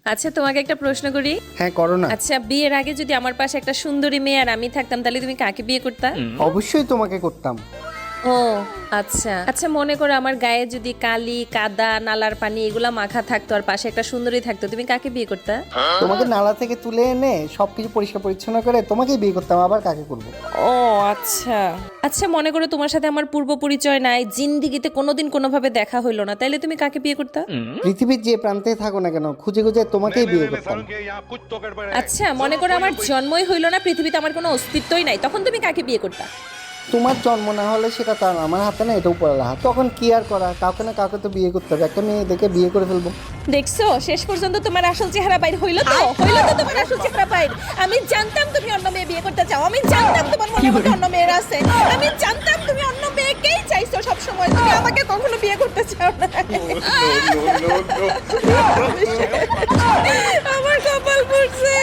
আচ্ছা তোমাকে একটা প্রশ্ন করি। হ্যাঁ করো না। আচ্ছা বিয়ের আগে যদি আমার পাশে একটা সুন্দরী মেয়ে আর আমি থাকতাম তাহলে তুমি কাকে বিয়ে করতা? অবশ্যই তোমাকে করতাম। ও আচ্ছা আচ্ছা, মনে করো আমার গায়ে যদি কালি কাদা নালার পানি এগুলা মাখা থাকতো আর পাশে একটা সুন্দরী থাকতো, তুমি কাকে বিয়ে করতা? তোমাকে নালা থেকে তুলে এনে সবকিছু পরিষ্কার পরিচ্ছন্ন করে তোমাকেই বিয়ে করতাম, আবার কাকে করব? ও আচ্ছা আচ্ছা, মনে করো তোমার সাথে আমার পূর্ব পরিচয় নাই, জিন্দিগিতে কোনোদিন কোনোভাবে দেখা হইলো না, তাইলে তুমি কাকে বিয়ে করতা? পৃথিবীর যে প্রান্তে থাকো না কেন খুঁজে খুঁজে তোমাকেই বিয়ে করতাম। আচ্ছা মনে করো আমার জন্মই হইলো না, পৃথিবীতে আমার কোনো অস্তিত্বই নাই, তখন তুমি কাকে বিয়ে করতা? তোমার জন্ম না হলে সেটা তো আর আমার হাতে না, এটা উপরের হাত। তখন কি আর করা, কাউকে না কাউকে তো বিয়ে করতে হবে, একটা মেয়ে দেখে বিয়ে করে ফেলবো। দেখছো শেষ পর্যন্ত তোমার আসল চেহারা বাইর হইলো তো, হইলো তো তোমার আসল চেহারা বাইর। আমি জানতাম তুমি অন্য মেয়ে বিয়ে করতে চাও, আমি জানতাম তোমার মনের মধ্যে অন্য মেয়ের আছে, আমি জানতাম তুমি অন্য মেয়েকেই চাইছো সব সময়, তুমি আমাকে কখনো বিয়ে করতে চাও না। আমার কপাল পুড়ছে।